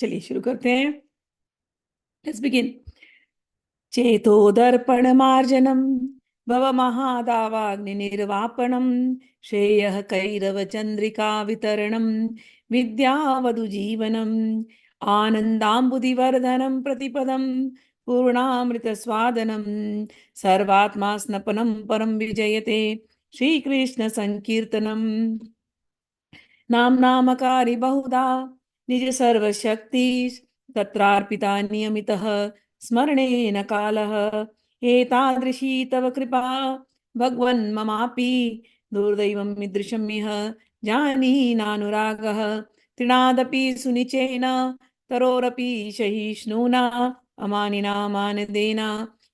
चलिए शुरू करते हैं. Let's begin. cheto-darpana-marjanam bhava-maha-davagni-nirvapanam श्रेयः कैरवचन्द्रिका वितरणं विद्यावधुजीवनम् आनन्दाम्बुधिवर्धनं प्रतिपदं पूर्णामृतस्वादनं सर्वात्मा स्नपनं परं विजयते श्रीकृष्णसङ्कीर्तनम् नामनामकारि बहुधा निज सर्वशक्ति तत्रार्पिता नियमितः स्मरणेन कालः एतादृशी तव कृपा भगवन् ममापि दुर्दैवं मीदृशम् इह जानीनानुरागः तृणादपि सुनिचेन तरोरपि सहिष्णुना अमानिना मानदेन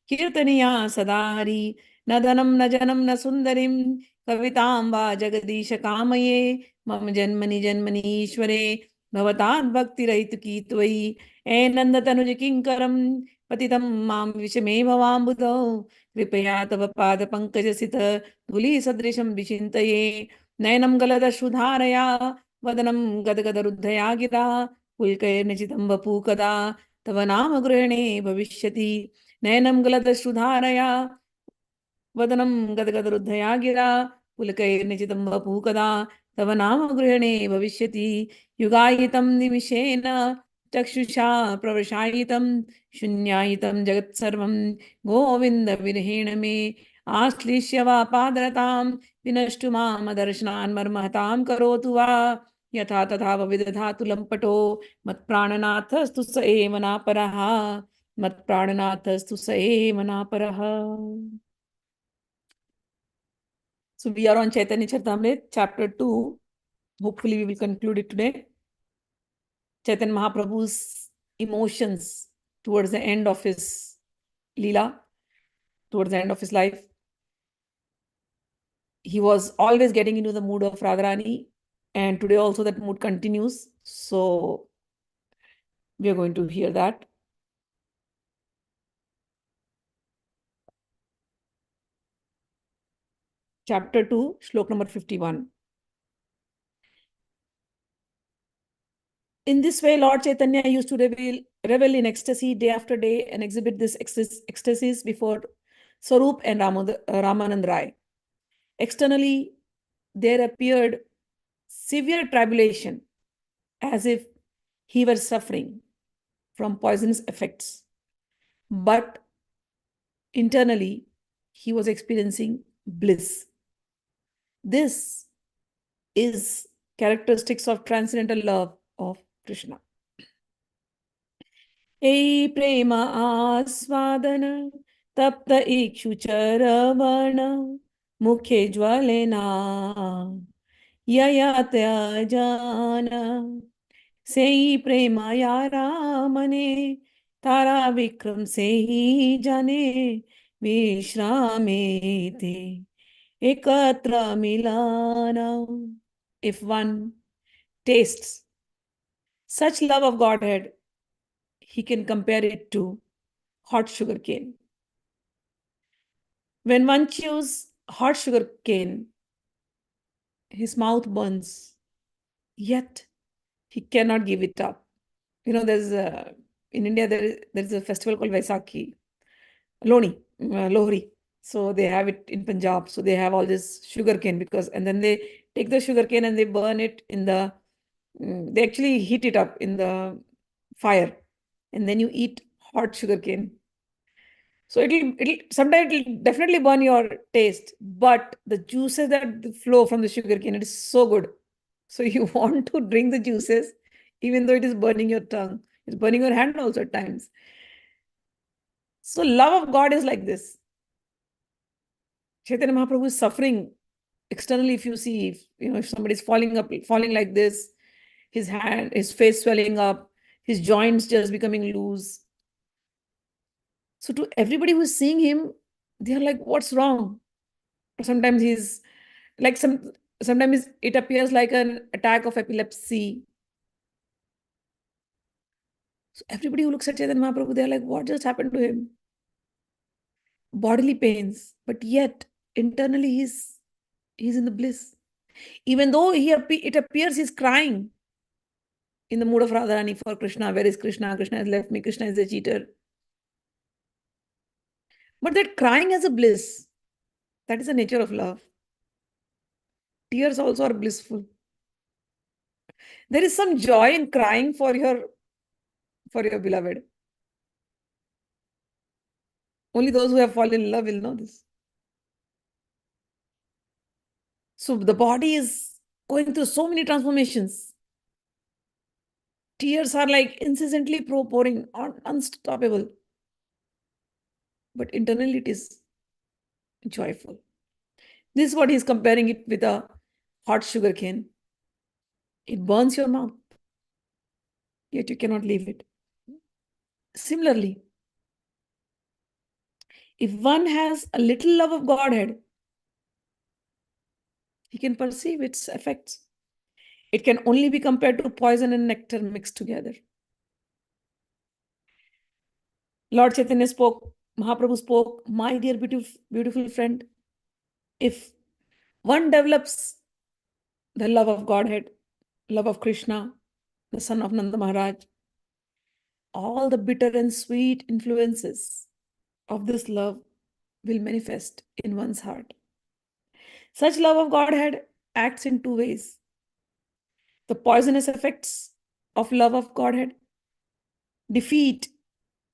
कीर्तनीया सदा हरि न धनं न जनं न सुन्दरीं कवितां वा जगदीश कामये मम जन्मनि जन्मनि ईश्वरे भवताद् भक्तिरहितुकी त्वयि एनन्द तनुज किङ्करं पतितं मां विषमे भवाम्बुधौ कृपया तव पादपङ्कजसित धूलिसदृशं विचिन्तये नयनं गलदश्रुधारया वदनं गदगदरुद्धया गिरा पुल्कैर्निचितं वपु कदा तव नाम गृहणे भविष्यति नयनं गलदश्रुधारया वदनं गदगदरुद्धया गिरा पुलकैर्निचितं वपु कदा तव नाम गृहणे भविष्यति युगायितं निमिषेण चक्षुषा प्रवशायितं शून्यायितं जगत्सर्वं गोविन्दविरहेण मे आश्लिष्य वा पादरतां विनष्टु मामदर्शनान् मर्महतां करोतु वा यथा तथा विदधातु लम्पटो मत्प्राणनाथस्तु स एव नापरः मत्प्राणनाथस्तु स एव नापरः. So we are on Chaitanya Charitamrita, chapter 2. Hopefully we will conclude it today. Chaitanya Mahaprabhu's emotions towards the end of his Leela, towards the end of his life. He was always getting into the mood of Radharani, and today also that mood continues. So we are going to hear that. Chapter 2, Shlok number 51. In this way, Lord Chaitanya used to revel in ecstasy day after day and exhibit this ecstasies before Swarup and Ramanand Rai. Externally, there appeared severe tribulation, as if he were suffering from poisonous effects. But internally, he was experiencing bliss. This is characteristics of transcendental love of Krishna. Ei prema asvadana tapta ikshu charavana mukhe jwalena yayatya jana sei prema yara mane tara vikram sei jane vishramete ekatra milana. If one tastes such love of Godhead, he can compare it to hot sugar cane. When one chews hot sugar cane, his mouth burns, yet he cannot give it up. You know, in India, there's a festival called Vaisakhi, Lohri. So they have it in Punjab. So they have all this sugar cane and then they take the sugar cane and they burn it they actually heat it up in the fire. And then you eat hot sugar cane. So sometimes it'll definitely burn your taste, but the juices that flow from the sugar cane, it is so good. So you want to drink the juices, even though it is burning your tongue. It's burning your hand also at times. So love of God is like this. Chaitanya Mahaprabhu is suffering externally. If you see, if somebody is falling like this, his face swelling up, his joints just becoming loose. So to everybody who's seeing him, they are like, what's wrong? Sometimes he's like sometimes it appears like an attack of epilepsy. So everybody who looks at Chaitanya Mahaprabhu, they're like, what just happened to him? Bodily pains, but yet internally he's in the bliss. Even though it appears he's crying, in the mood of Radharani for Krishna. Where is Krishna? Krishna has left me. Krishna is a cheater. But that crying as a bliss, that is the nature of love. Tears also are blissful. There is some joy in crying for your beloved. Only those who have fallen in love will know this. So the body is going through so many transformations. Tears are like incessantly pouring, unstoppable. But internally it is joyful. This is what he's comparing it with a hot sugar cane. It burns your mouth, yet you cannot leave it. Similarly, if one has a little love of Godhead, he can perceive its effects. It can only be compared to poison and nectar mixed together. Lord Chaitanya spoke, Mahaprabhu spoke, my dear beautiful friend, if one develops the love of Godhead, love of Krishna, the son of Nanda Maharaj, all the bitter and sweet influences of this love will manifest in one's heart. Such love of Godhead acts in two ways. The poisonous effects of love of Godhead defeat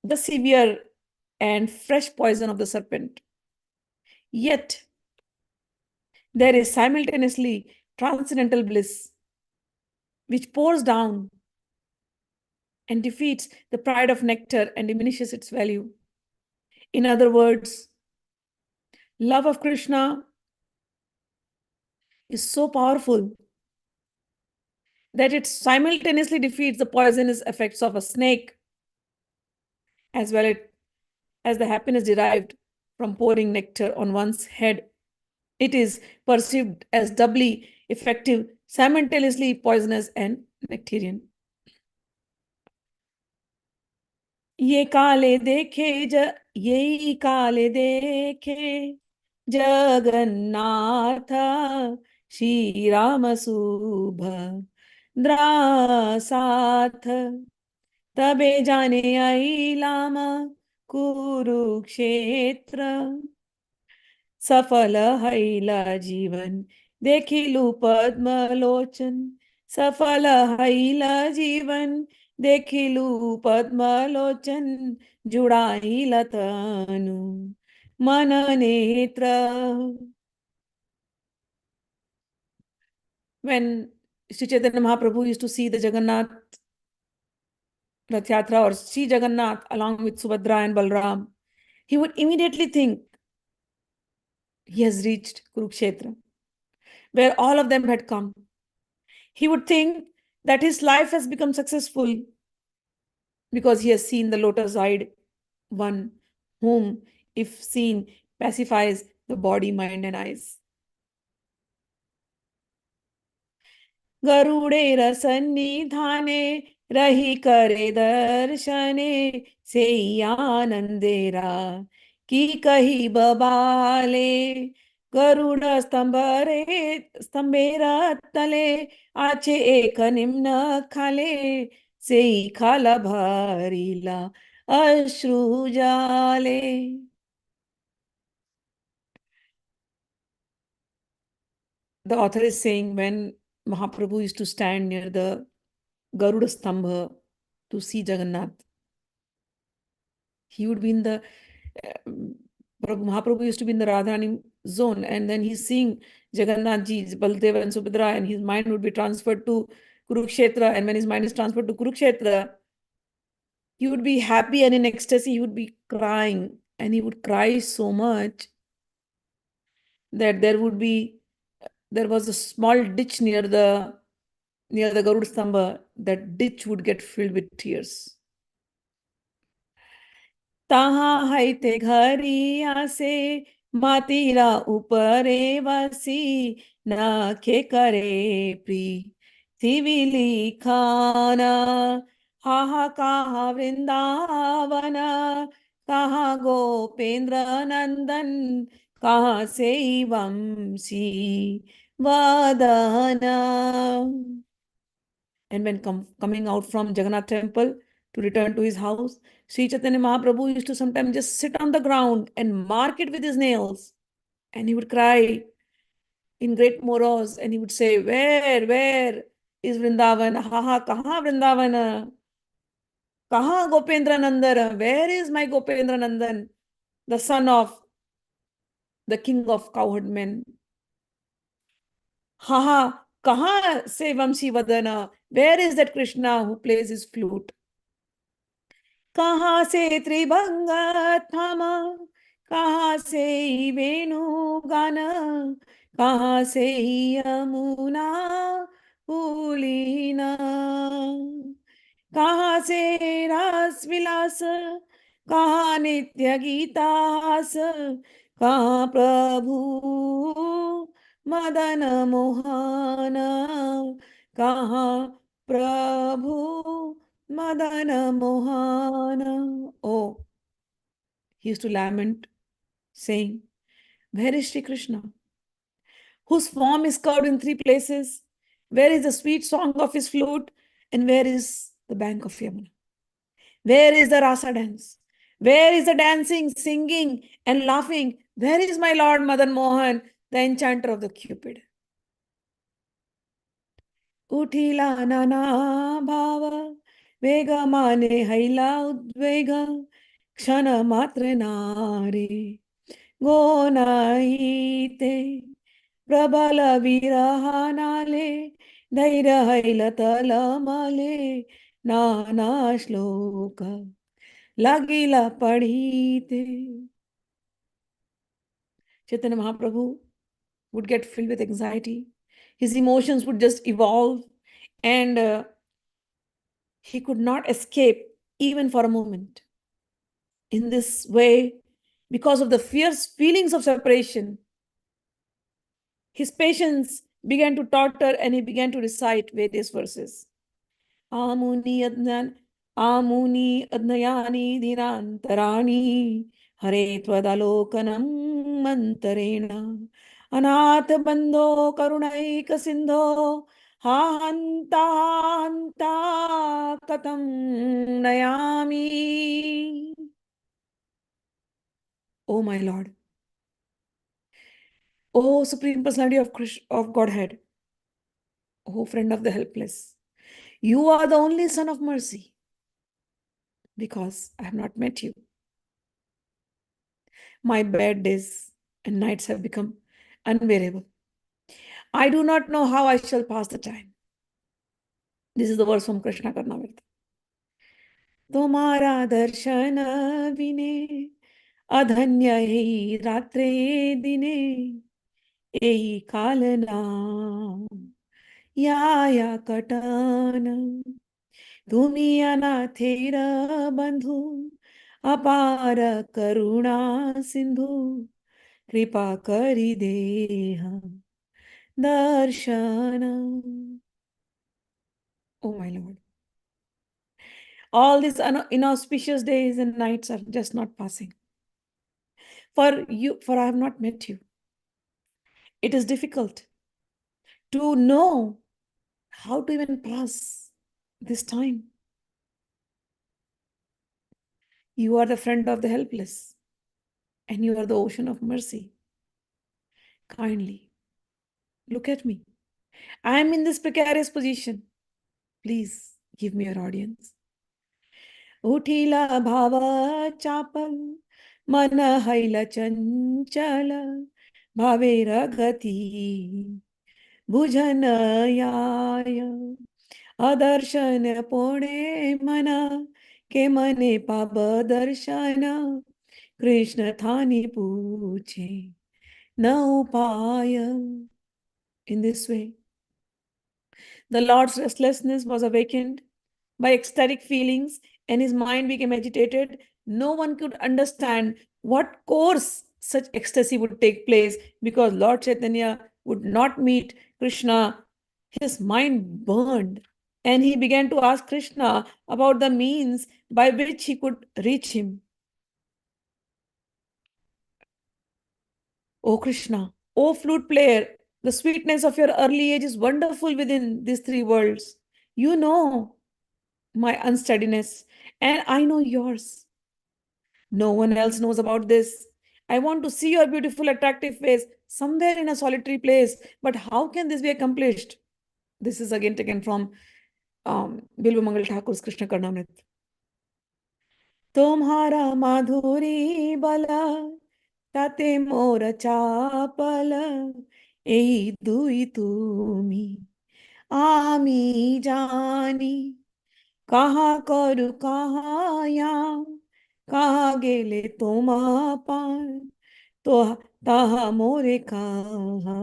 the severe and fresh poison of the serpent. Yet, there is simultaneously transcendental bliss, which pours down and defeats the pride of nectar and diminishes its value. In other words, love of Krishna is so powerful that it simultaneously defeats the poisonous effects of a snake, as well as the happiness derived from pouring nectar on one's head. It is perceived as doubly effective, simultaneously poisonous and nectarian. ये काले देखे जगन्नाथ श्री राम सुभद्रासाथ तबे जाने आई लाम कुरुक्षेत्र सफल हैला जीवन देखिलु पद्मलोचन सफल हैला जीवन देखिलु पद्मलोचन जुड़ाई तनु मन नेत्र. When Sri Chaitanya Mahaprabhu used to see the Jagannath Rath Yatra or Sri Jagannath along with Subhadra and Balram, he would immediately think he has reached Kurukshetra, where all of them had come. He would think that his life has become successful because he has seen the lotus-eyed one, whom, if seen, pacifies the body, mind, and eyes. गरुड़ेर सन्निधाने रही करे दर्शने से आनंदेरा की कही बबाले गरुड़ स्तंभेरा तले आचे एक निम्न खाले से खाला भारीला अश्रु जाले. The author is saying when Mahaprabhu used to stand near the Garuda Stambha to see Jagannath, he would be in the Mahaprabhu used to be in the Radharani zone, and then he's seeing Jagannath ji, Baldeva and Subhadra, and his mind would be transferred to Kurukshetra, and when his mind is transferred to Kurukshetra, he would be happy and in ecstasy, he would be crying, and he would cry so much that there was a small ditch near the Garuda Stambha. That ditch would get filled with tears. ताहा है ते घरी आसे मातीरा ऊपरे वासी नाखे करे pre थिविली खाना हा कहा वृंदावन कहा गोपेंद्र नंदन कहा से वंशी वदना. And when coming out from Jagannath temple to return to his house, Sri Chaitanya Mahaprabhu used to sometimes just sit on the ground and mark it with his nails. And he would cry in great morose and he would say, where is Vrindavan? Ha ha, kaha Vrindavan? Kaha Gopendra Nandan? Where is my Gopendra Nandan, the son of the king of cowherd men? Ha ha, kaha se Vamsi Vadana? Where is that Krishna who plays his flute? कहाँ से त्रिभंग थामा, कहाँ से वेणु गाना, कहाँ से यमुना पुलीना, कहाँ से रास विलास, कहाँ नित्य गीतास, कहाँ प्रभु मदन मोहन, कहाँ प्रभु Madana Mohana. Oh, he used to lament, saying, where is Shri Krishna, whose form is curved in three places? Where is the sweet song of his flute? And where is the bank of Yamuna? Where is the rasa dance? Where is the dancing, singing, and laughing? Where is my Lord Madan Mohan, the enchanter of the Cupid? Utila nana bhava, vega mane haila udvega, kshana matre nare, gonaite, prabala virahanale, dhaira haila talamale, nana shloka, lagila padhite. Chaitanya Mahaprabhu would get filled with anxiety. His emotions would just evolve and he could not escape even for a moment. In this way, because of the fierce feelings of separation, his patience began to totter and he began to recite various verses. Amuni adnayani dinantarani hare tvadalokanam mantarena anath bando karunaika sindho hanta hanta katam nayami. Oh my Lord, oh Supreme Personality of Godhead, oh friend of the helpless, you are the only Son of Mercy. Because I have not met you, my bad days and nights have become unbearable. I do not know how I shall pass the time. This is the verse from Krishna Karnamrita. Tomara darshana vine adhanya hi ratre dine ehi kalana ya katana tumi anathera bandhu apara karuna sindhu kripa kari deha darshana. Oh my Lord. All these inauspicious days and nights are just not passing. For I have not met you. It is difficult to know how to even pass this time. You are the friend of the helpless, and you are the ocean of mercy. Kindly look at me. I am in this precarious position. Please give me your audience. Utila bhava chapal, mana haila chanchala, bhavera gati, bhujanayaya, adarshana pone mana, ke mane paba darshana, Krishna thani puche, na upaya. In this way, the Lord's restlessness was awakened by ecstatic feelings and his mind became agitated. No one could understand what course such ecstasy would take place because Lord Chaitanya would not meet Krishna. His mind burned and he began to ask Krishna about the means by which he could reach him. O Krishna, O flute player, the sweetness of your early age is wonderful within these three worlds. You know my unsteadiness, and I know yours. No one else knows about this. I want to see your beautiful, attractive face somewhere in a solitary place. But how can this be accomplished? This is again taken from Bilva Mangal Thakur's Krishna Karnamrita. तुम्हारा माधुरी बला ताते मोर चापल এই দুই তুমি আমি জানি কাহা করু কাহায়া কাহা গেলে তোমা পার তো তাহা মোরে কাহা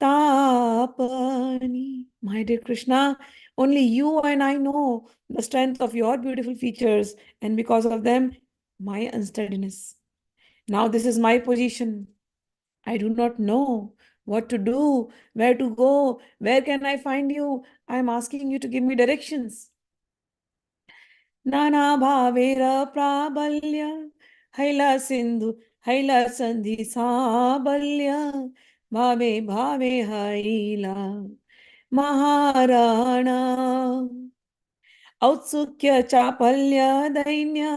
tapani. My dear Krishna, only you and I know the strength of your beautiful features, and because of them, my unsteadiness. Now, this is my position. I do not know what to do, where to go, where can I find you. I am asking you to give me directions. Nana bhavera prabalya, haila sindhu, haila sandhi sabalya, bhave bhave haila. Maharana Autsukya Chapalya Dainya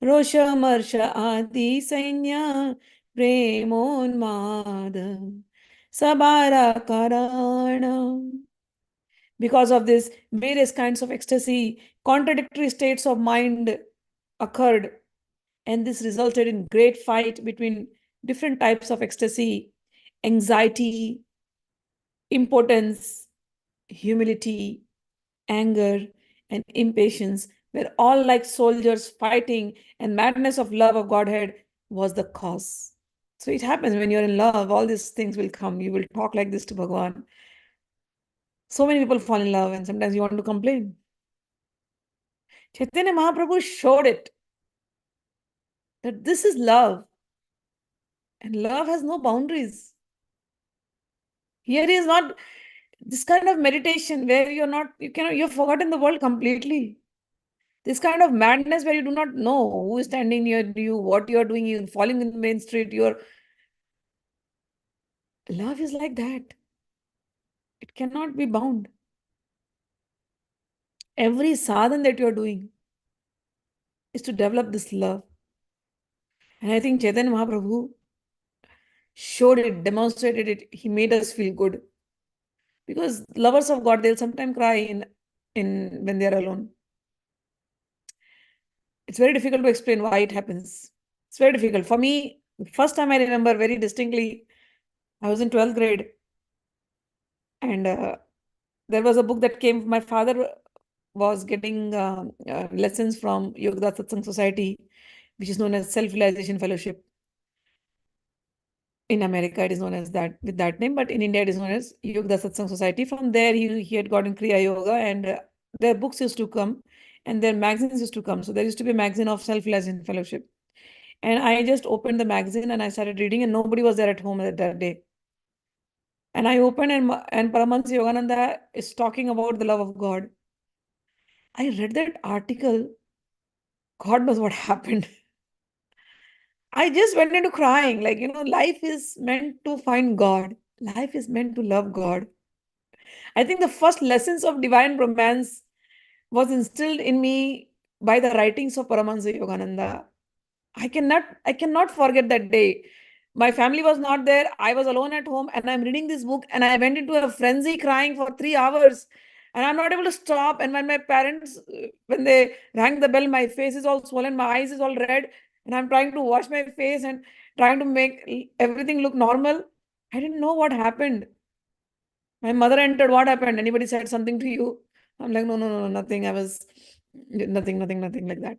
Rosha Marsha Adi Sainya Premonmada Sabara Karana. Because of this, various kinds of ecstasy, contradictory states of mind occurred, and this resulted in great fight between different types of ecstasy, anxiety, impotence, humility, anger, and impatience were all like soldiers fighting, and madness of love of Godhead was the cause. So it happens when you're in love, all these things will come. You will talk like this to Bhagavan. So many people fall in love, and sometimes you want to complain. Chaitanya Mahaprabhu showed it, that this is love, and love has no boundaries. Here is not this kind of meditation where you've forgotten the world completely. This kind of madness where you do not know who is standing near you, what you are doing, you falling in the main street. Love is like that. It cannot be bound. Every sadhana that you are doing is to develop this love. And I think Chaitanya Mahaprabhu showed it, demonstrated it. He made us feel good. Because lovers of God, they'll sometimes cry in when they're alone. It's very difficult to explain why it happens. It's very difficult. For me, the first time I remember very distinctly, I was in 12th grade. And there was a book that came. My father was getting lessons from Yoga Satsang Society, which is known as Self-Realization Fellowship. In America, it is known as that with that name, but in India, it is known as Yoga Satsang Society. From there, he had gotten Kriya Yoga, and their books used to come, and their magazines used to come. So there used to be a magazine of Self-Realization Fellowship. And I just opened the magazine and I started reading, and nobody was there at home that day. And I opened, and Paramahansa Yogananda is talking about the love of God. I read that article. God knows what happened. I just went into crying. Like, life is meant to find God. Life is meant to love God. I think the first lessons of divine romance was instilled in me by the writings of Paramahansa Yogananda. I cannot forget that day. My family was not there. I was alone at home, and I'm reading this book, and I went into a frenzy crying for 3 hours, and I'm not able to stop. And when my parents, when they rang the bell, my face is all swollen, my eyes is all red, and I'm trying to wash my face and trying to make everything look normal. I didn't know what happened. My mother entered. What happened? Anybody said something to you? I'm like, no, no, no, nothing. I was nothing like that.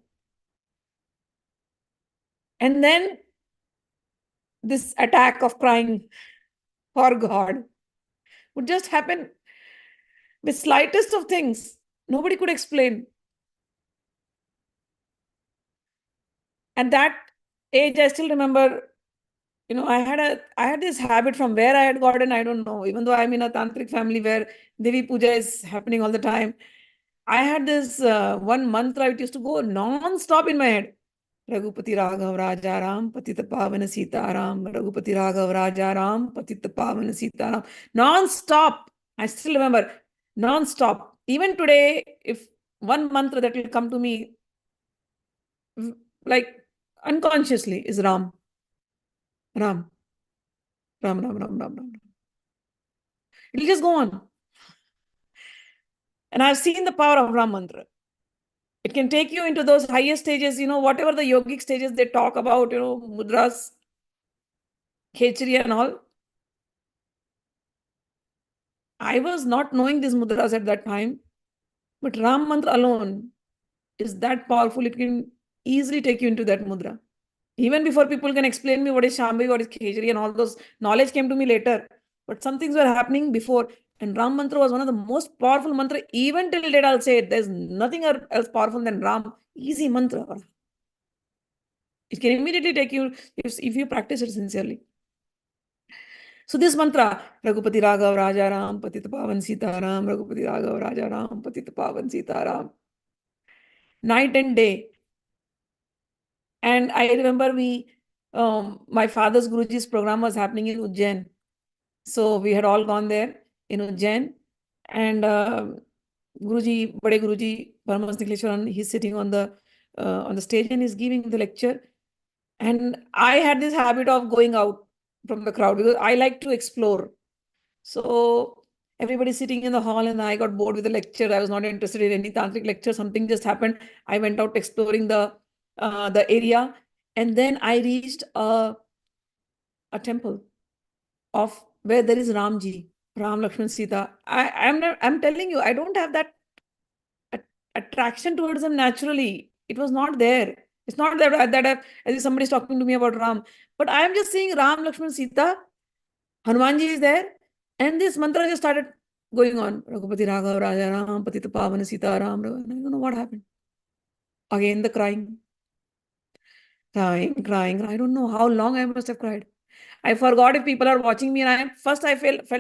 And then this attack of crying for God would just happen with slightest of things. Nobody could explain. At that age, I still remember, I had this habit from where I had gotten, I don't know, even though I'm in a tantric family where Devi Puja is happening all the time. I had this one mantra, it used to go non-stop in my head. Raghupati Raghav Raja Ram, Patit Pavan Sita Ram, Raghupati Raghav Raja Ram, Patit Pavan Sita Ram. Non-stop. I still remember, non-stop. Even today, if one mantra that will come to me, like unconsciously, is Ram, Ram, Ram, Ram, Ram, Ram, Ram. It'll just go on. And I've seen the power of Ram mantra. It can take you into those higher stages, whatever the yogic stages they talk about, mudras, khechari and all. I was not knowing these mudras at that time, but Ram mantra alone is that powerful. It can easily take you into that mudra. Even before people can explain me what is Shambhavi, what is khechari and all those knowledge came to me later. But some things were happening before. And Ram mantra was one of the most powerful mantra. Even till date, I'll say it. There's nothing else powerful than Ram. Easy mantra. It can immediately take you if you practice it sincerely. So this mantra, Raghupati Raghav Raja Ram, Patit Pawan Sita Ram, Raghupati Raghav Raja Ram, Patit Pawan Sita Ram. Night and day. And I remember my father's Guruji's program was happening in Ujjain. So we had all gone there in Ujjain. And Guruji, Bade Guruji, Paramahansa Nikhileshwaran, he's sitting on the stage and he's giving the lecture. And I had this habit of going out from the crowd because I like to explore. So everybody sitting in the hall and I got bored with the lecture. I was not interested in any tantric lecture. Something just happened. I went out exploring the area, and then I reached a temple of where there is Ramji, Ram, Lakshman, Sita. I'm telling you, I don't have that attraction towards them naturally. It was not there. It's not that as if somebody's talking to me about Ram, but I am just seeing Ram, Lakshman, Sita. Hanumanji is there, and this mantra just started going on. Raghupati Raghav Raja Ram, Patit Pavan Sita Ram. I don't know what happened. Again the crying. I don't know how long I must have cried. I forgot if people are watching me, and I felt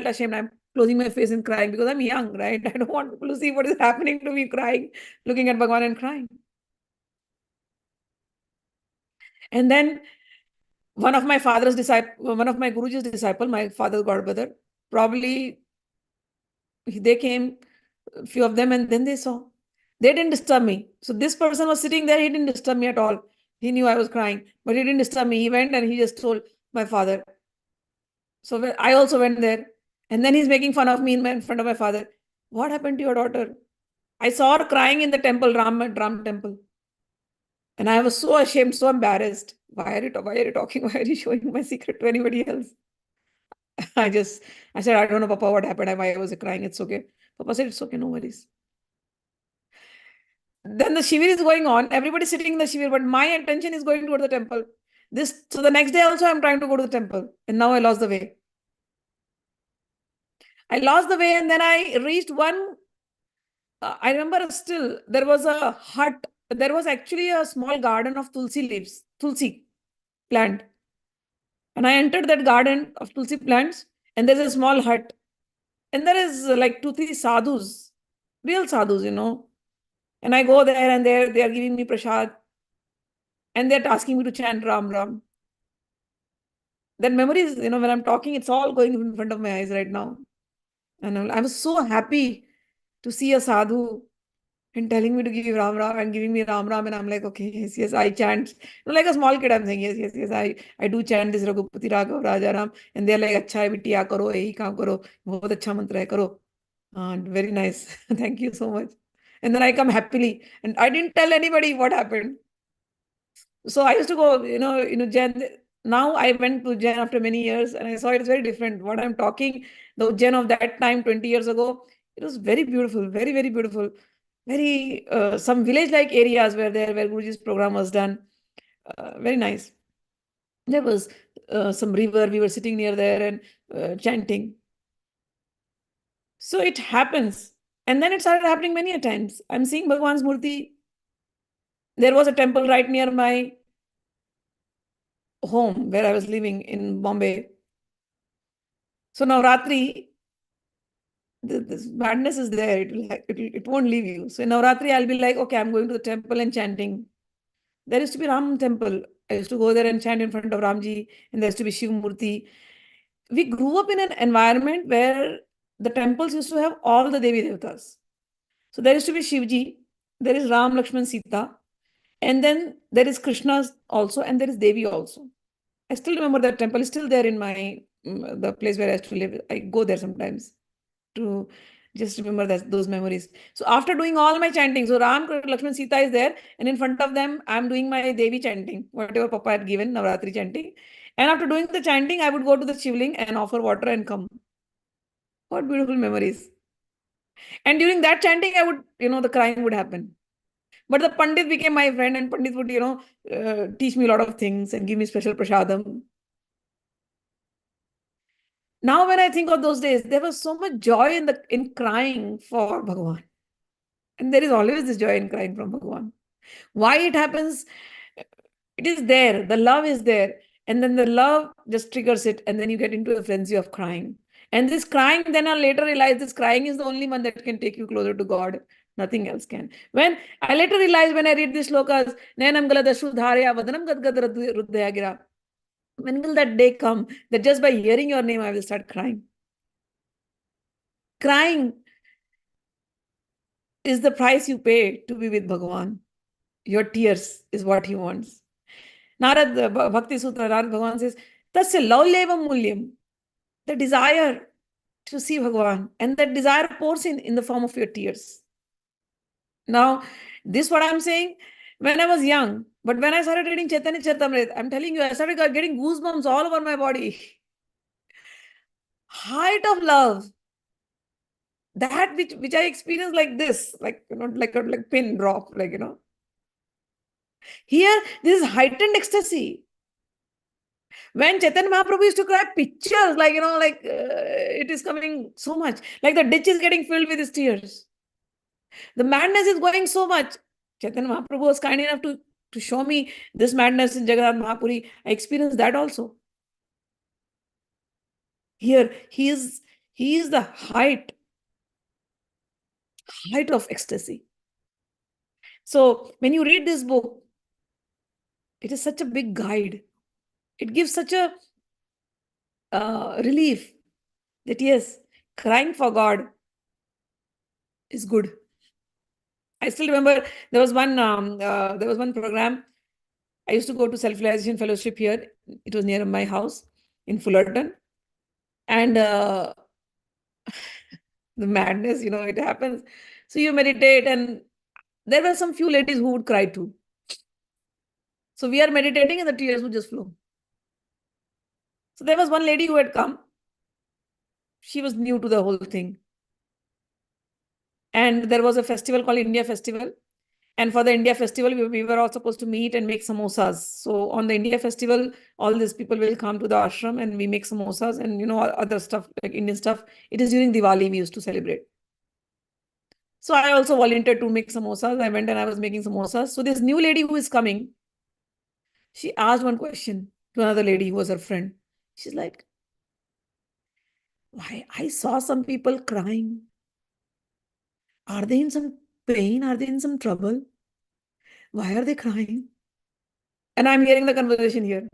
ashamed. I'm closing my face and crying because I'm young, right? I don't want people to see what is happening to me, crying, looking at Bhagwan and crying. And then one of my Guruji's disciple, my father's godbrother, probably they came, a few of them, and then they saw. They didn't disturb me. So this person was sitting there, he didn't disturb me at all. He knew I was crying, but he didn't disturb me. He went and he just told my father. So I also went there. And then he's making fun of me in front of my father. What happened to your daughter? I saw her crying in the temple, Ram temple. And I was so ashamed, so embarrassed. Why are you talking? Why are you showing my secret to anybody else? I said, I don't know, Papa, what happened. Why I was crying. It's okay. Papa said, it's okay, no worries. Then the shivir is going on. Everybody's sitting in the shivir, but my attention is going toward the temple. So the next day also I'm trying to go to the temple. And now I lost the way. And then I reached one. I remember still, there was a hut. There was actually a small garden of tulsi leaves, tulsi plant. And I entered that garden of tulsi plants, and there's a small hut. And there is like 2-3 sadhus, real sadhus, And I go there and they are giving me prasad. And they're asking me to chant Ram Ram. That memory is, when I'm talking, it's all going in front of my eyes right now. And I was so happy to see a sadhu and telling me to give Ram Ram and giving me Ram Ram. And I'm like, okay, yes, I chant. Like a small kid, I'm saying, yes, I do chant this Raghupati Raghav Raja Ram. And they're like, अच्छा है बिटिया करो यही काम करो बहुत अच्छा मंत्र है करो. Very nice. Thank you so much. And then I come happily. And I didn't tell anybody what happened. So I used to go, Jen. Now I went to Jen after many years and I saw it's very different. What I'm talking, the Jen of that time, 20 years ago, it was very beautiful, very, very beautiful. Very, some village-like areas where Guruji's program was done. Very nice. There was some river, we were sitting near there and chanting. So it happens. And then it started happening many a times. I'm seeing Bhagwan's Murti. There was a temple right near my home where I was living in Bombay. So Navratri, this madness is there. It won't leave you. So in Navratri, I'll be like, okay, I'm going to the temple and chanting. There used to be Ram temple. I used to go there and chant in front of Ramji, and there used to be Shiv Murti. We grew up in an environment where the temples used to have all the Devi Devatas. So there used to be Shivji, there is Ram, Lakshman, Sita, and then there is Krishna also, and there is Devi also. I still remember that temple is still there in my the place where I used to live. I go there sometimes to just remember those memories. So after doing all my chanting, so Ram, Lakshman, Sita is there, and in front of them, I'm doing my Devi chanting, whatever Papa had given, Navratri chanting. And after doing the chanting, I would go to the Shivling and offer water and come. What beautiful memories. And during that chanting, I would, the crying would happen. But the Pandit became my friend, and Pandit would, teach me a lot of things and give me special prasadam. Now, when I think of those days, there was so much joy in crying for Bhagavan. And there is always this joy in crying from Bhagavan. Why it happens? It is there. The love is there. And then the love just triggers it. And then you get into a frenzy of crying. And this crying, then I later realized this crying is the only one that can take you closer to God. Nothing else can. When I later realized when I read these slokas, Nayanam galadashu dharya vadanam gadgad ruddhaya gira. When will that day come that just by hearing your name, I will start crying? Crying is the price you pay to be with Bhagavan. Your tears is what he wants. Narad Bhakti Sutra, Narad Bhagavan says, Tasya laulevam mulyam. The desire to see Bhagavan, and that desire pours in the form of your tears. Now, this what I'm saying, when I was young, but when I started reading Chaitanya Charitamrita, I'm telling you, I started getting goosebumps all over my body. Height of love. That which I experienced like this, like, like a pin drop, Here, this is heightened ecstasy. When Chaitanya Mahaprabhu used to cry pictures, it is coming so much. Like the ditch is getting filled with his tears. The madness is going so much. Chaitanya Mahaprabhu was kind enough to show me this madness in Jagannath Mahapuri. I experienced that also. Here, he is the height of ecstasy. So when you read this book, it is such a big guide. It gives such a relief that yes, crying for God is good. I still remember there was one program. I used to go to self-realization fellowship here. It was near my house in Fullerton, and the madness, it happens. So you meditate, and there were some few ladies who would cry too. So we are meditating, and the tears would just flow. So there was one lady who had come. She was new to the whole thing. And there was a festival called India Festival. And for the India Festival, we were all supposed to meet and make samosas. So on the India Festival, all these people will come to the ashram and we make samosas and, other stuff like Indian stuff. It is during Diwali we used to celebrate. So I also volunteered to make samosas. I went and I was making samosas. So this new lady who is coming, she asked one question to another lady who was her friend. She's like, why? I saw some people crying. Are they in some pain? Are they in some trouble? Why are they crying? And I'm hearing the conversation here.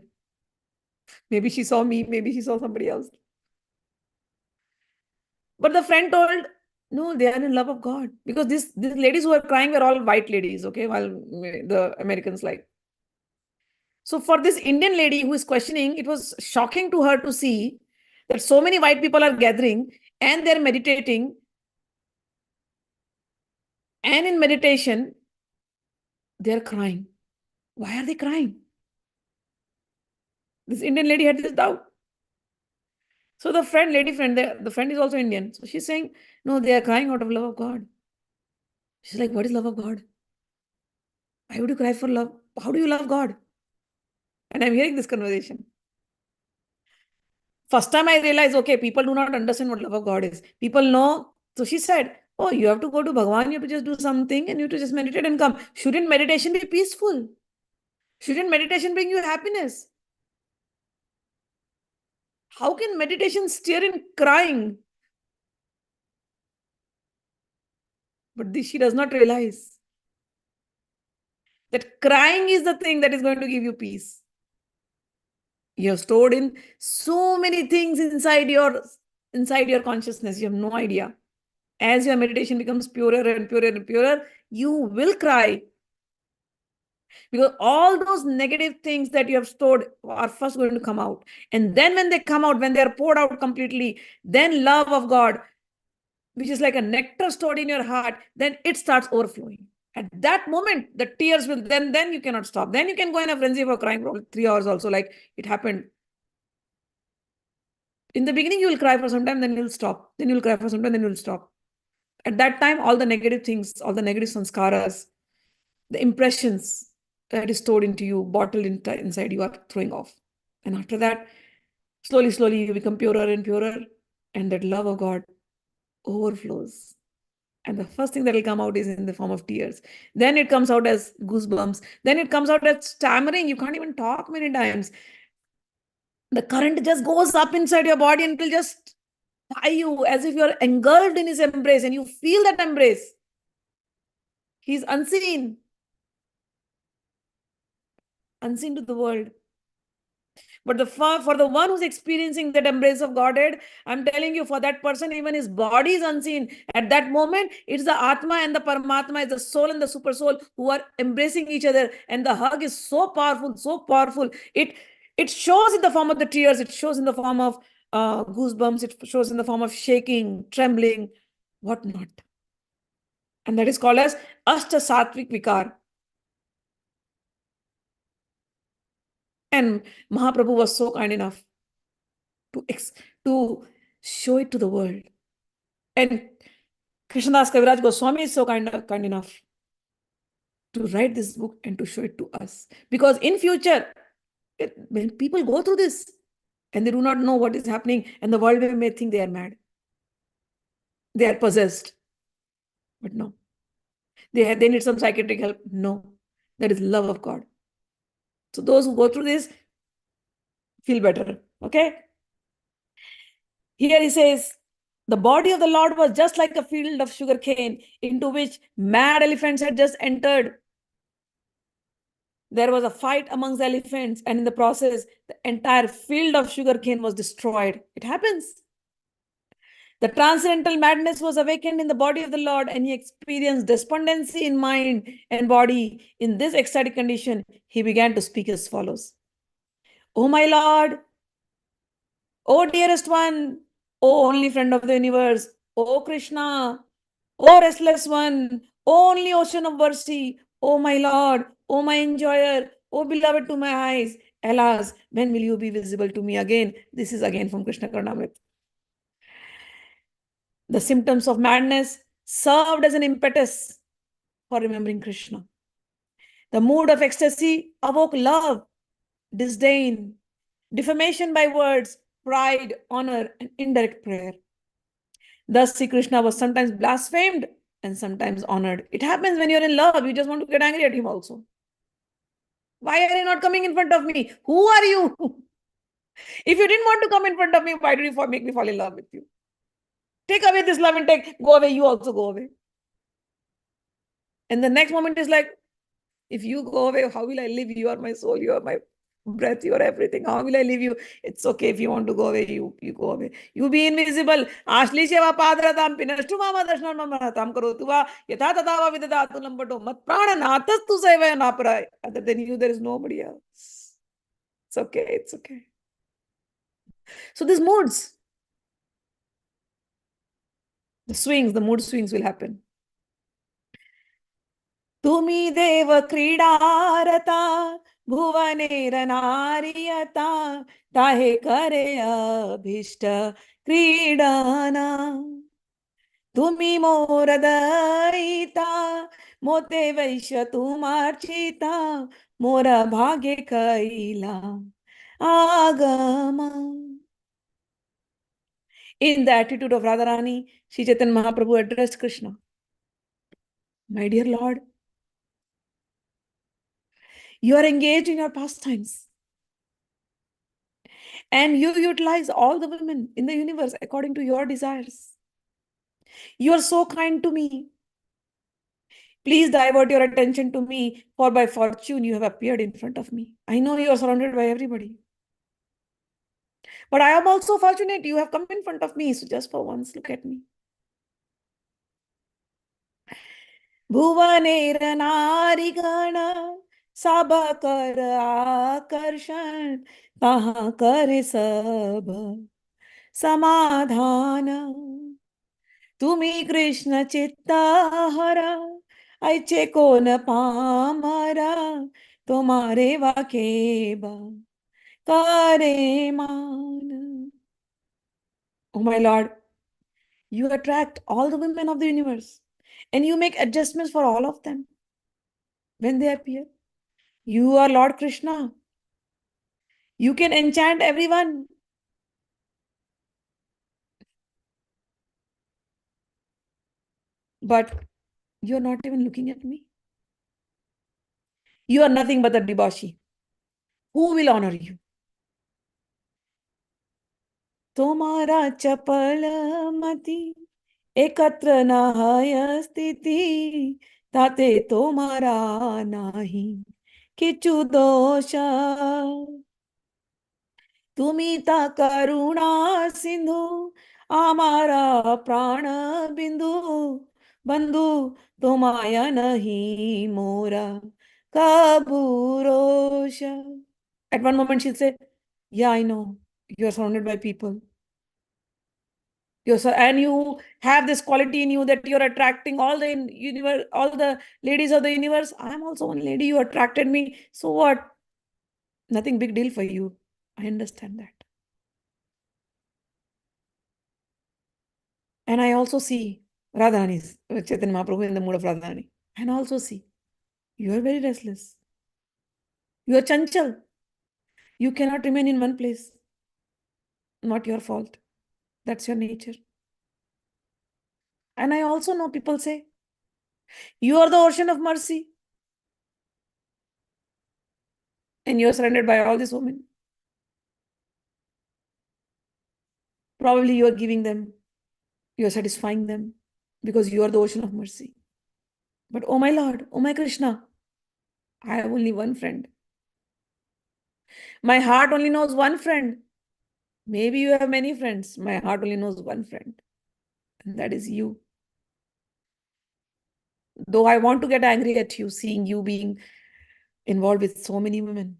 Maybe she saw me, maybe she saw somebody else. But the friend told, no, they are in love of God. Because these ladies who are crying were all white ladies, okay, while the Americans like. So for this Indian lady who is questioning, it was shocking to her to see that so many white people are gathering and they're meditating. And in meditation, they're crying. Why are they crying? This Indian lady had this doubt. So the lady friend, the friend is also Indian. So she's saying, no, they are crying out of love of God. She's like, what is love of God? Why would you cry for love? How do you love God? And I'm hearing this conversation. First time I realized, okay, people do not understand what love of God is. People know. So she said, oh, you have to go to Bhagavan, you have to just do something and you have to just meditate and come. Shouldn't meditation be peaceful? Shouldn't meditation bring you happiness? How can meditation steer in crying? But this she does not realize that crying is the thing that is going to give you peace. You have stored in so many things inside your consciousness. You have no idea. As your meditation becomes purer and purer and purer, you will cry. Because all those negative things that you have stored are first going to come out. And then when they come out, when they are poured out completely, then love of God, which is like a nectar stored in your heart, then it starts overflowing. At that moment, the tears will, then you cannot stop. Then you can go in a frenzy for crying for 3 hours also, like it happened. In the beginning, you will cry for some time, then you'll stop. Then you'll cry for some time, then you'll stop. At that time, all the negative things, all the negative sanskaras, the impressions that is stored into you, bottled inside you, are throwing off. And after that, slowly, slowly, you become purer and purer, and that love of God overflows. And the first thing that will come out is in the form of tears. Then it comes out as goosebumps. Then it comes out as stammering. You can't even talk many times. The current just goes up inside your body and will just tie you as if you're engulfed in his embrace, and you feel that embrace. He's unseen to the world. But for the one who's experiencing that embrace of Godhead, I'm telling you, for that person, even his body is unseen. At that moment, it's the Atma and the Paramatma, it's the soul and the super soul who are embracing each other. And the hug is so powerful, so powerful. It shows in the form of the tears, it shows in the form of goosebumps, it shows in the form of shaking, trembling, whatnot. And that is called as Ashta Sattvic Vikar. And Mahaprabhu was so kind enough to show it to the world. And Krishnadas Kaviraj Goswami is so kind enough to write this book and to show it to us. Because in future, when people go through this and they do not know what is happening, and the world may think they are mad, they are possessed. But no. They need some psychiatric help. No. That is love of God. So those who go through this feel better. Okay? Here he says, the body of the Lord was just like a field of sugarcane into which mad elephants had just entered. There was a fight amongst the elephants, and in the process, the entire field of sugarcane was destroyed. It happens. The transcendental madness was awakened in the body of the Lord, and he experienced despondency in mind and body. In this ecstatic condition, he began to speak as follows. Oh my Lord, oh dearest one, oh only friend of the universe, oh Krishna, oh restless one, oh only ocean of mercy, oh my Lord, oh my enjoyer, oh beloved to my eyes, alas, when will you be visible to me again? This is again from Krishna Karnamrita. The symptoms of madness served as an impetus for remembering Krishna. The mood of ecstasy awoke love, disdain, defamation by words, pride, honor, and indirect prayer. Thus, Sri Krishna was sometimes blasphemed and sometimes honored. It happens when you're in love, you just want to get angry at him also. Why are you not coming in front of me? Who are you? If you didn't want to come in front of me, why did you make me fall in love with you? Take away this love and go away, you also go away. And the next moment is like, if you go away, how will I live? You are my soul, you are my breath, you are everything. How will I leave you? It's okay if you want to go away, you go away. You be invisible. Ashli seva padratam pinashtu mama dashnam mamatam karotuva yatha tatava vidadatu lambato mat prana natastu sevaya napara. Other than you, there is nobody else. It's okay, it's okay. So these moods, the mood swings will happen. Tumi deva kridarata भुवनेर नारियता ताहे करे अभिष्ट क्रीडना तुमी मोर दयिता मोते वैश्य तुमार्चिता मोर भाग्य कैला agama. In the attitude of Radharani, Sri Chaitanya Mahaprabhu addressed Krishna. My dear Lord, you are engaged in your pastimes. And you utilize all the women in the universe according to your desires. You are so kind to me. Please divert your attention to me, for by fortune you have appeared in front of me. I know you are surrounded by everybody. But I am also fortunate you have come in front of me. So just for once, look at me. भुवनेर नारीगण सभा कर आकर्षण तहाँ करे सब समाधान तुम्ही कृष्ण चित्ता हरा ऐचे कोण पामरा तुम्हारे वाके बा करे मान. Oh my Lord, you attract all the women of the universe and you make adjustments for all of them when they appear. You are Lord Krishna. You can enchant everyone. But you're not even looking at me. You are nothing but a debauchee. Who will honor you? तुम्हारा चपल मती एकत्र नाहय स्थिति ताते तुम्हारा नाही किचु दोष तुम्ही ता करुणा सिंधू आमारा प्राण बिंदू बंधू तुम्हाया नहीं मोरा कबूरोश. At one moment she'll say, yeah, I know you're surrounded by people. And you have this quality in you that you're attracting all the universe, all the ladies of the universe. I'm also one lady. You attracted me. So what? Nothing big deal for you. I understand that. And I also see Radhani's Chaitanya Mahaprabhu in the mood of Radhani. And also see you are very restless. You are chanchal. You cannot remain in one place. Not your fault. That's your nature. And I also know people say, you are the ocean of mercy. And you are surrounded by all these women. Probably you are giving them, you are satisfying them because you are the ocean of mercy. But oh my Lord, oh my Krishna, I have only one friend. My heart only knows one friend. Maybe you have many friends. My heart only knows one friend. And that is you. Though I want to get angry at you, seeing you being involved with so many women.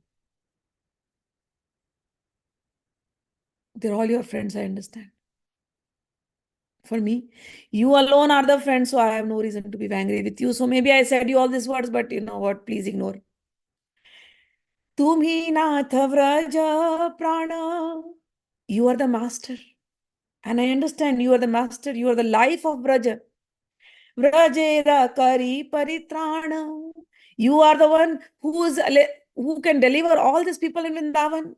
They're all your friends, I understand. For me, you alone are the friends, so I have no reason to be angry with you. So maybe I said you all these words, but you know what? Please ignore. Tumhi nath vraja prana. You are the master. And I understand you are the master. You are the life of Vraja. Vrajera kari paritrana. You are the one who can deliver all these people in Vrindavan.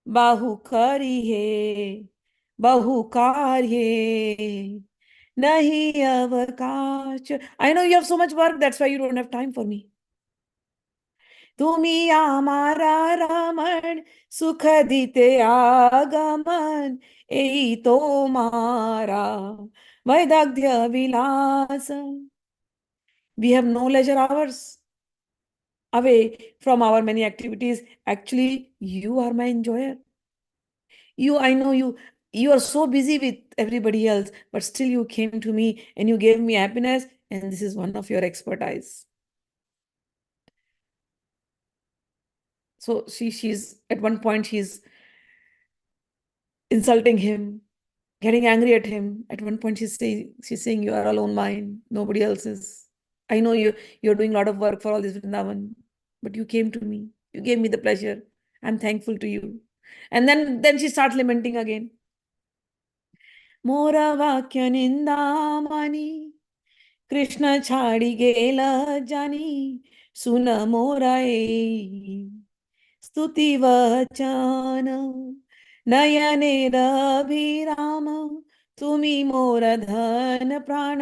Bahu kari hai. Bahu karye. Nahi avakash. I know you have so much work. That's why you don't have time for me. तुम्ही आमारा रमण सुख दीते आगमन एई तो मारा वैदग्ध्य विलास. We have no leisure hours away from our many activities. Actually, you are my enjoyer. I know you are so busy with everybody else, but still you came to me and you gave me happiness, and this is one of your expertise. So she's at one point she's insulting him, getting angry at him. At one point she's saying you are alone mine, nobody else's. I know you're doing a lot of work for all this Vrindavan, but you came to me. You gave me the pleasure. I'm thankful to you. And then she starts lamenting again. Mora vakya nindamani Krishna chhadi gela jani suna mora स्तुति वचन नयने रभिराम तुम्ही मोर धन प्राण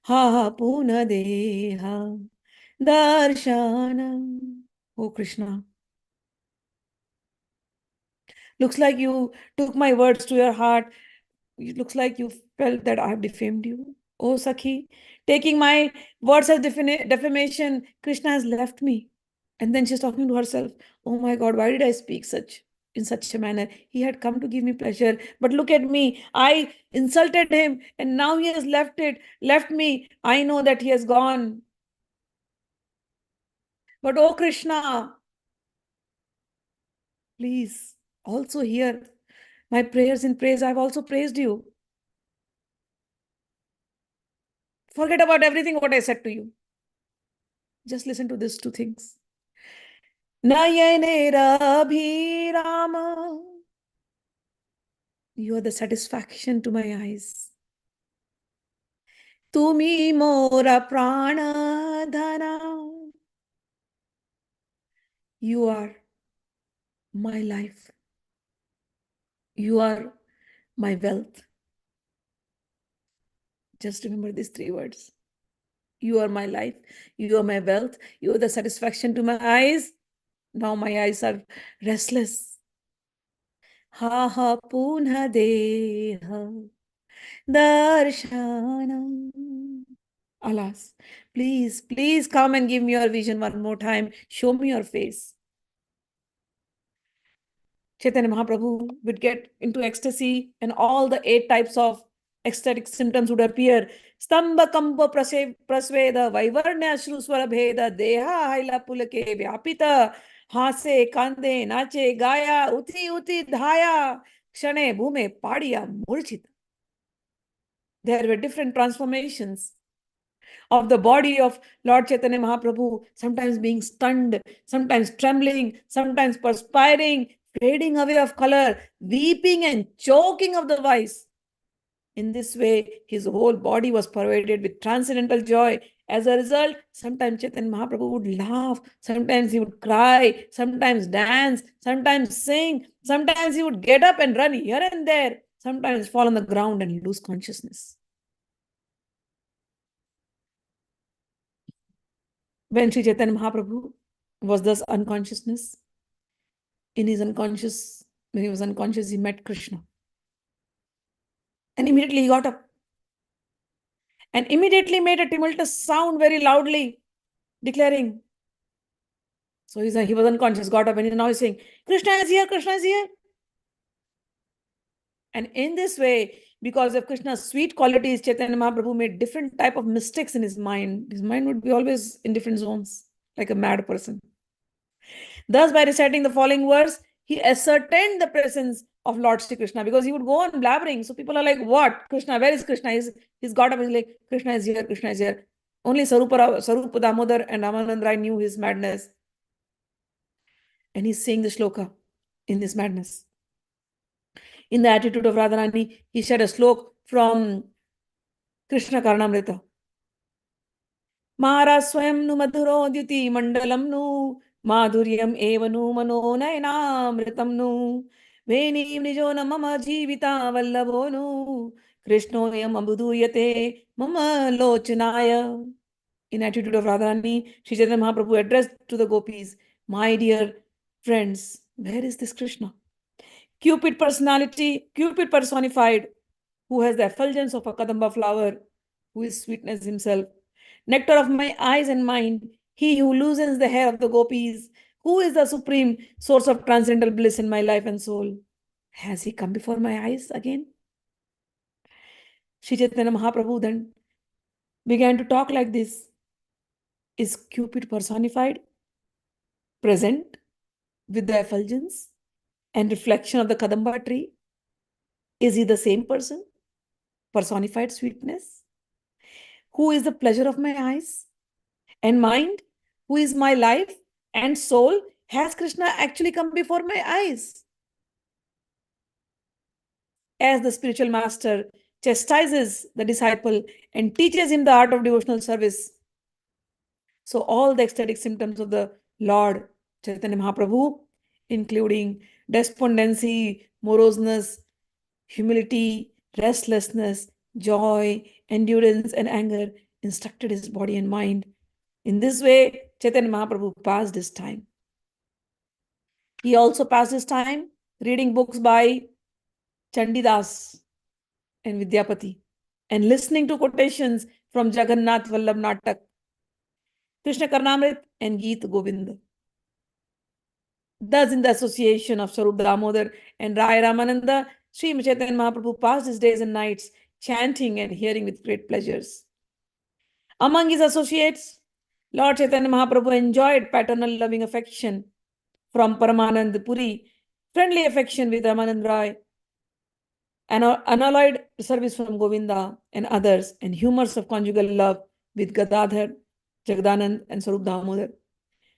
हा पुन देहा darshanam. Oh Krishna, looks like you took my words to your heart. It looks like you felt that I have defamed you. Oh Sakhi, taking my words as defamation, Krishna has left me. And then she's talking to herself, oh my God, why did I speak such in such a manner. He had come to give me pleasure. But look at me. I insulted him and now he has left me. I know that he has gone. But oh Krishna, please also hear my prayers in praise. I've also praised you. Forget about everything what I said to you. Just listen to these two things. Nayanera Rama. You are the satisfaction to my eyes. Tumi mora prana dhana. You are my life. You are my wealth. Just remember these three words. You are my life. You are my wealth. You are the satisfaction to my eyes. Now my eyes are restless. Ha ha punha deha darshanam. Alas, please, please come and give me your vision one more time. Show me your face. Chaitanya Mahaprabhu would get into ecstasy and all the 8 types of ecstatic symptoms would appear. Stamba kampa prasveda vaivarnya shruswara bheda deha haila pulake vyapita hase kande nache gaya uti uti dhaya kshane bhume padiya murchita. There were different transformations of the body of Lord Chaitanya Mahaprabhu, sometimes being stunned, sometimes trembling, sometimes perspiring, fading away of color, weeping and choking of the voice. In this way, his whole body was pervaded with transcendental joy. As a result, sometimes Chaitanya Mahaprabhu would laugh, sometimes he would cry, sometimes dance, sometimes sing, sometimes he would get up and run here and there, sometimes fall on the ground and lose consciousness. When Sri Chaitanya Mahaprabhu was thus unconsciousness, when he was unconscious, he met Krishna. And immediately he got up. And immediately made a tumultuous sound very loudly, declaring. So he was unconscious, got up, and now he's saying, Krishna is here, Krishna is here. And in this way, because of Krishna's sweet qualities, Chaitanya Mahaprabhu made different type of mistakes in his mind. His mind would be always in different zones, like a mad person. Thus, by reciting the following verse, he ascertained the presence of Lord Shri Krishna, because he would go on blabbering. So people are like, what? Krishna, where is Krishna? He's got up, he's like, Krishna is here, Krishna is here. Only Sarupa Damodar and Ramanand Rai knew his madness. And he's saying the shloka in this madness. In the attitude of Radharani, he said a slok from Krishna Karnamrita. Maharaj Swayam nu madhuro dyuti mandalam nu madhuryam evanu mano nayanamritam nu veni nijona mama jivita vallabho nu krishnoyam ambuduyate mama lochanaya. In attitude of Radharani, Sri Chaitanya Mahaprabhu addressed to the gopis, my dear friends, where is this Krishna? Cupid personified, who has the effulgence of a kadamba flower, who is sweetness himself. Nectar of my eyes and mind, he who loosens the hair of the gopis, who is the supreme source of transcendental bliss in my life and soul. Has he come before my eyes again? Sri Chaitanya Mahaprabhu then began to talk like this. Is Cupid personified, present with the effulgence and reflection of the Kadamba tree? Is he the same person, personified sweetness? Who is the pleasure of my eyes and mind? Who is my life and soul? Has Krishna actually come before my eyes? As the spiritual master chastises the disciple and teaches him the art of devotional service, so all the ecstatic symptoms of the Lord Chaitanya Mahaprabhu, including despondency, moroseness, humility, restlessness, joy, endurance, and anger, instructed his body and mind. In this way, Chaitanya Mahaprabhu passed his time. He also passed his time reading books by Chandidas and Vidyapati and listening to quotations from Jagannath Vallabh Natak, Krishna Karnamrita, and Geet Govinda. Thus, in the association of Swarup Damodar and Rai Ramananda, Sri Chaitanya Mahaprabhu passed his days and nights chanting and hearing with great pleasures. Among his associates, Lord Chaitanya Mahaprabhu enjoyed paternal loving affection from Paramanand Puri, friendly affection with Ramanand Rai, unalloyed service from Govinda and others, and humors of conjugal love with Gadadhar, Jagdanand, and Swarup Damodar.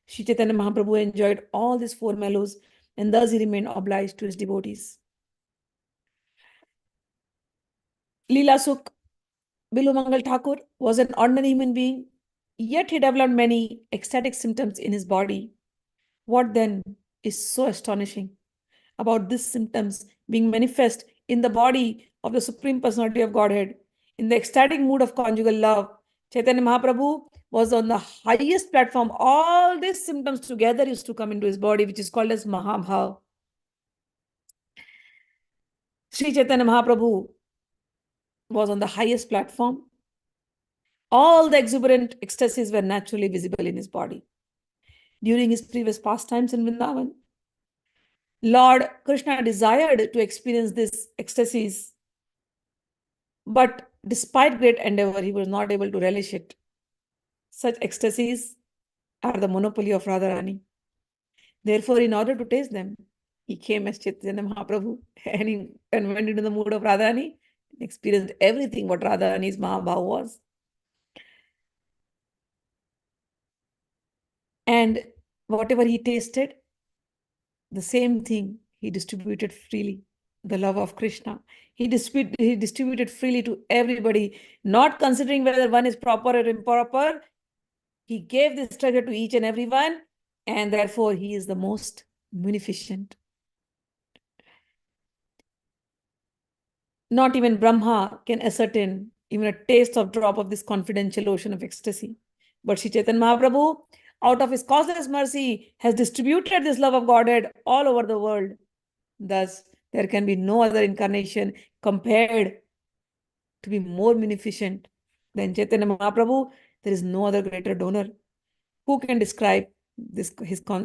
Sri Chaitanya Mahaprabhu enjoyed all these four mellows, and thus he remained obliged to his devotees. Leela Sukh, Bilu Mangal Thakur, was an ordinary human being, yet he developed many ecstatic symptoms in his body. What then is so astonishing about these symptoms being manifest in the body of the Supreme Personality of Godhead? In the ecstatic mood of conjugal love, Chaitanya Mahaprabhu was on the highest platform. All these symptoms together used to come into his body, which is called as Mahabhav. Sri Chaitanya Mahaprabhu was on the highest platform. All the exuberant ecstasies were naturally visible in his body. During his previous pastimes in Vrindavan, Lord Krishna desired to experience these ecstasies, but despite great endeavor, he was not able to relish it. Such ecstasies are the monopoly of Radharani. Therefore, in order to taste them, he came as Chaitanya Mahaprabhu and went into the mood of Radharani and experienced everything what Radharani's Mahabhav was. And whatever he tasted, the same thing he distributed freely. The love of Krishna. He distributed freely to everybody, not considering whether one is proper or improper. He gave this treasure to each and everyone, and therefore he is the most munificent. Not even Brahma can ascertain even a taste of drop of this confidential ocean of ecstasy. But Sri Chaitanya Mahaprabhu, out of his causeless mercy, has distributed this love of Godhead all over the world. Thus, there can be no other incarnation compared to be more munificent than Chaitanya Mahaprabhu. There is no other greater donor. Who can describe his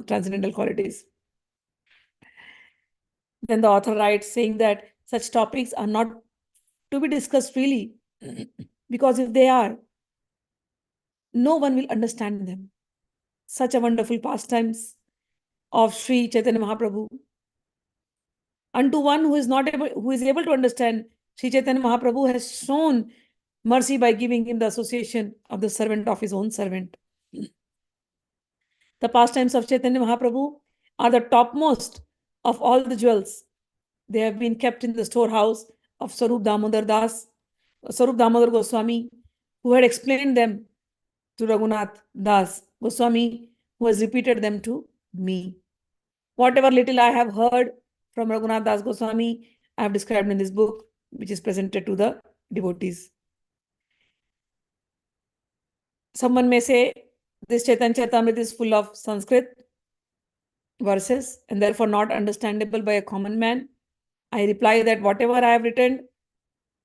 transcendental qualities? Then the author writes, saying that such topics are not to be discussed freely, because if they are, no one will understand them. Such a wonderful pastimes of Sri Chaitanya Mahaprabhu. Unto one who is able to understand, Sri Chaitanya Mahaprabhu has shown mercy by giving him the association of the servant of his own servant. The pastimes of Chaitanya Mahaprabhu are the topmost of all the jewels. They have been kept in the storehouse of Swarup Damodar Goswami, who had explained them to Raghunath Das Goswami, who has repeated them to me. Whatever little I have heard from Raghunath Das Goswami, I have described in this book, which is presented to the devotees. Someone may say, this Chaitanya Charitamrita is full of Sanskrit verses and therefore not understandable by a common man. I reply that whatever I have written,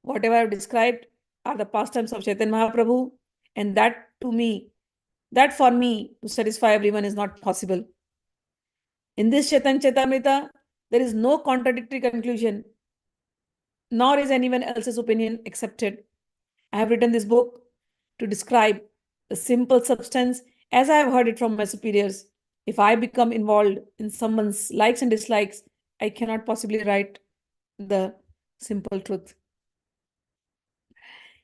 whatever I have described, are the pastimes of Chaitanya Mahaprabhu, and that for me to satisfy everyone is not possible. In this Chaitanya Charitamrita, there is no contradictory conclusion, nor is anyone else's opinion accepted. I have written this book to describe the simple substance as I have heard it from my superiors. If I become involved in someone's likes and dislikes, I cannot possibly write the simple truth.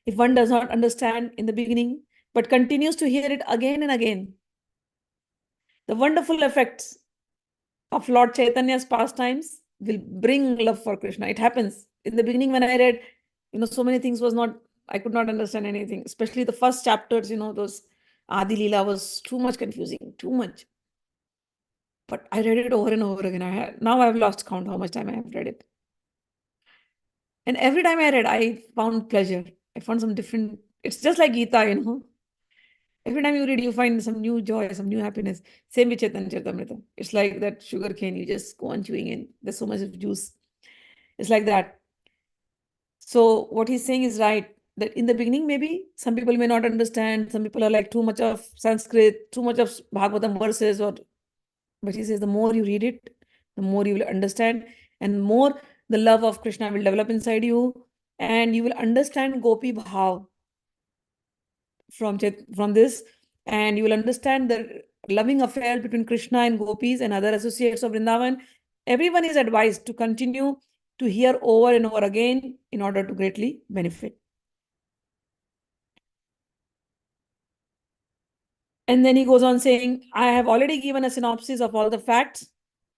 If one does not understand in the beginning, but continues to hear it again and again, the wonderful effects of Lord Chaitanya's pastimes will bring love for Krishna. It happens. In the beginning, when I read, so many things I could not understand anything, especially the first chapters, those Adi-lila was too much confusing, too much. But I read it over and over again. Now I have lost count how much time I have read it. And every time I read, I found pleasure. I found some different, it's just like Gita, Every time you read, you find some new joy, some new happiness. Same with Chaitanya Charitamrita. It's like that sugar cane, you just go on chewing in. There's so much of juice. It's like that. So what he's saying is right, that in the beginning, maybe some people may not understand. Some people are like too much of Sanskrit, too much of Bhagavatam verses or But he says the more you read it, the more you will understand, and more the love of Krishna will develop inside you, and you will understand Gopi Bhav from this, and you will understand the loving affair between Krishna and gopis and other associates of Vrindavan. Everyone is advised to continue to hear over and over again in order to greatly benefit. And then he goes on saying, I have already given a synopsis of all the facts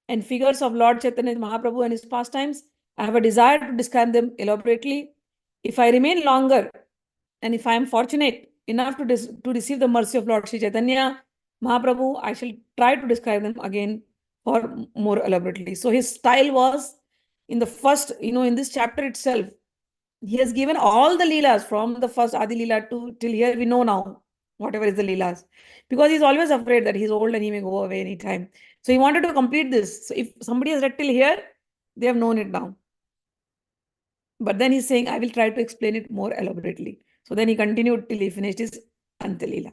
and figures of Lord Chaitanya Mahaprabhu and his pastimes. I have a desire to describe them elaborately. If I remain longer, and if I am fortunate enough to receive the mercy of Lord Sri Chaitanya Mahaprabhu, I shall try to describe them again or more elaborately. So his style was in the first, in this chapter itself, he has given all the leelas from the first Adi-lila to till here we know now, whatever is the leelas. Because he's always afraid that he's old and he may go away anytime. So he wanted to complete this. So if somebody has read till here, they have known it now. But then he's saying, I will try to explain it more elaborately. So then he continued till he finished his Antya-lila.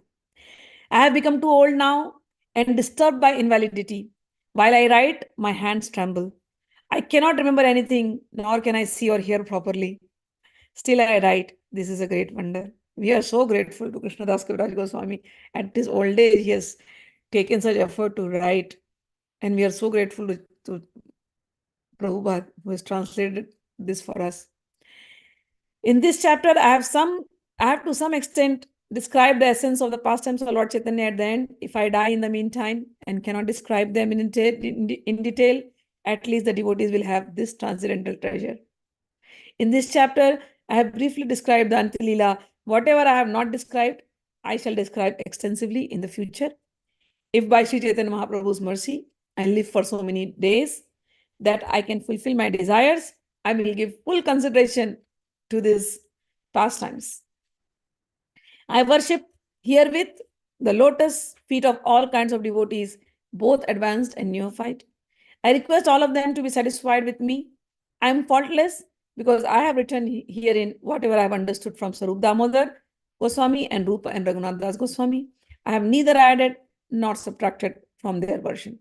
I have become too old now and disturbed by invalidity. While I write, my hands tremble. I cannot remember anything, nor can I see or hear properly. Still I write. This is a great wonder. We are so grateful to Krishnadas Kaviraj Goswami. At his old age, he has taken such effort to write. And we are so grateful to Prabhupada, who has translated this for us. In this chapter, I have to some extent described the essence of the pastimes of Lord Chaitanya at the end. If I die in the meantime and cannot describe them in detail, at least the devotees will have this transcendental treasure. In this chapter, I have briefly described the Antya-lila. Whatever I have not described, I shall describe extensively in the future. If by Sri Chaitanya Mahaprabhu's mercy, I live for so many days that I can fulfill my desires, I will give full consideration to these pastimes. I worship herewith the lotus feet of all kinds of devotees, both advanced and neophyte. I request all of them to be satisfied with me. I am faultless because I have written herein whatever I have understood from Sarup Damodar Goswami and Rupa and Raghunath Das Goswami. I have neither added nor subtracted from their version.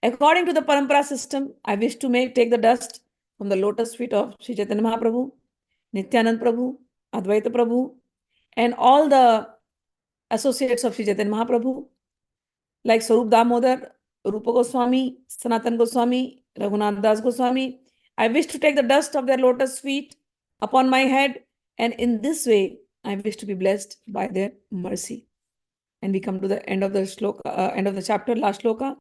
According to the parampara system, I wish to take the dust from the lotus feet of Sri Chaitanya Mahaprabhu, Nityanand Prabhu, Advaita Prabhu, and all the associates of Sri Chaitanya Mahaprabhu, like Sarup Damodar, Rupa Goswami, Sanatan Goswami, Raghunath Das Goswami. I wish to take the dust of their lotus feet upon my head, and in this way, I wish to be blessed by their mercy. And we come to the end of the shloka, end of the chapter, last shloka.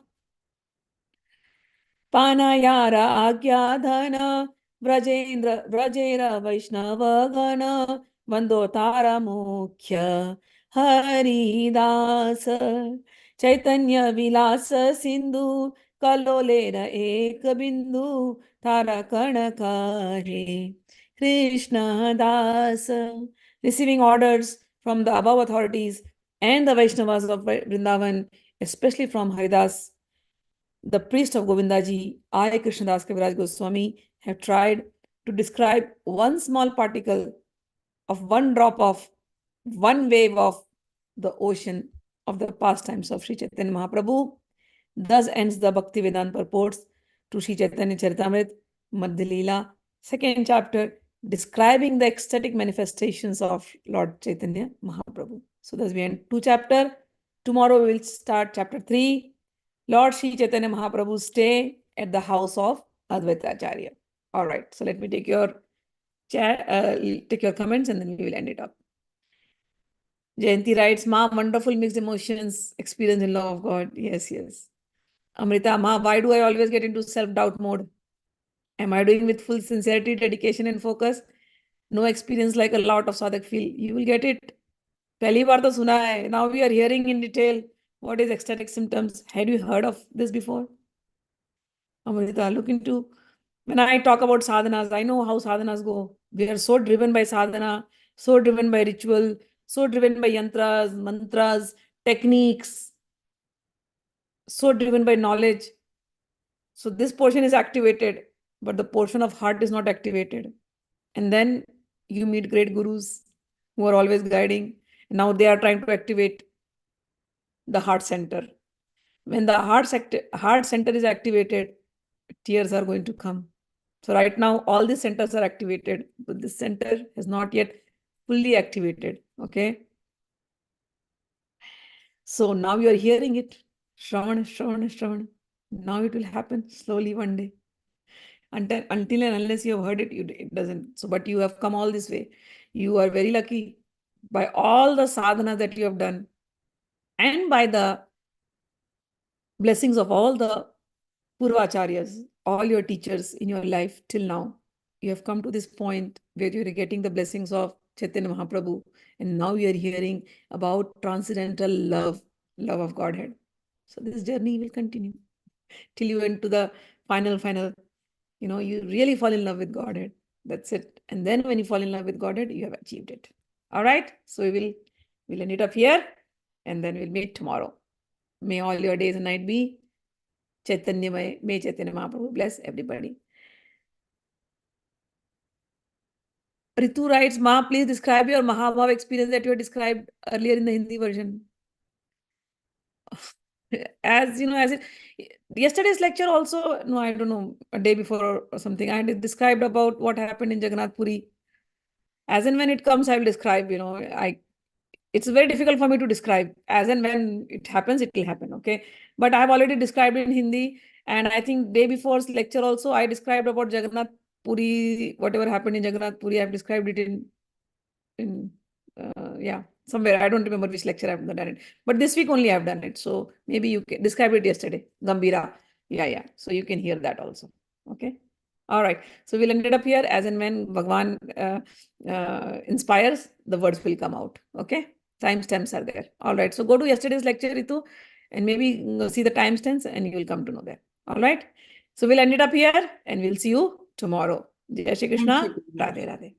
Panayara Agyadhana Vrajera Vaishnavagana Vandotara Mukhya Haridasa Chaitanya Vilasa Sindhu Kalolera Ekabindu Tarakanakare Krishna Dasa. Receiving orders from the above authorities and the Vaishnavas of Vrindavan, especially from Haridas, the priest of Govindaji, I, Krishnadas Kaviraj Goswami, have tried to describe one small particle of one drop of one wave of the ocean of the pastimes of Sri Chaitanya Mahaprabhu. Thus ends the Bhakti Vedanta purports to Sri Chaitanya Charitamrita, Madhya-lila, second chapter, describing the ecstatic manifestations of Lord Chaitanya Mahaprabhu. So thus we end 2 chapters. Tomorrow we will start chapter 3. Lord Sri Chaitanya Mahaprabhu stay at the house of Advaita Acharya. All right, so let me take your comments and then we will end it up. Jayanti writes, Ma, wonderful mixed emotions, experience in love of God. Yes, yes. Amrita, Ma, why do I always get into self-doubt mode? Am I doing with full sincerity, dedication and focus? No experience like a lot of sadhak feel. You will get it. Pehli baar to suna hai. Now we are hearing in detail what is ecstatic symptoms. Had you heard of this before? Amrita, look into, when I talk about sadhanas, I know how sadhanas go. We are so driven by sadhana, so driven by ritual, so driven by yantras, mantras, techniques, so driven by knowledge. So this portion is activated, but the portion of heart is not activated. And then you meet great gurus who are always guiding. Now they are trying to activate the heart center. When the heart center is activated, tears are going to come. So right now, all these centers are activated, but this center is not yet fully activated. Okay. So now you are hearing it. Shravan, Shravan, Shravan. Now it will happen slowly one day. Until and unless you have heard it, it doesn't. So, but you have come all this way. You are very lucky by all the sadhana that you have done and by the blessings of all the Purvacharyas, all your teachers in your life till now. You have come to this point where you are getting the blessings of Chaitanya Mahaprabhu, and now you are hearing about transcendental love of Godhead. So this journey will continue till you went to the final, you really fall in love with Godhead. That's it. And then when you fall in love with Godhead, you have achieved it. All right. So we'll end it up here, and then we'll meet tomorrow. May all your days and night be Chaitanyamay. May Chaitanya Mahaprabhu bless everybody. Ritu writes, Ma, please describe your Mahabhav experience that you had described earlier in the Hindi version. As you know, yesterday's lecture also, no, I don't know, a day before or something, I had described about what happened in Jagannath Puri. As and when it comes, I will describe, it's very difficult for me to describe. As and when it happens, it will happen. Okay. But I have already described it in Hindi. And I think day before's lecture also, I described about Jagannath Puri, whatever happened in Jagannath Puri, I've described it somewhere. I don't remember which lecture I've done it. But this week only I've done it. So maybe you can describe it yesterday. Gambira. Yeah. So you can hear that also. Okay. All right. So we'll end it up here. As and when Bhagwan inspires, the words will come out. Okay. Timestamps are there. All right. So go to yesterday's lecture, Ritu, and maybe see the timestamps and you will come to know that. All right. So we'll end it up here and we'll see you tomorrow. Jai Shri Krishna. Radhe Radhe.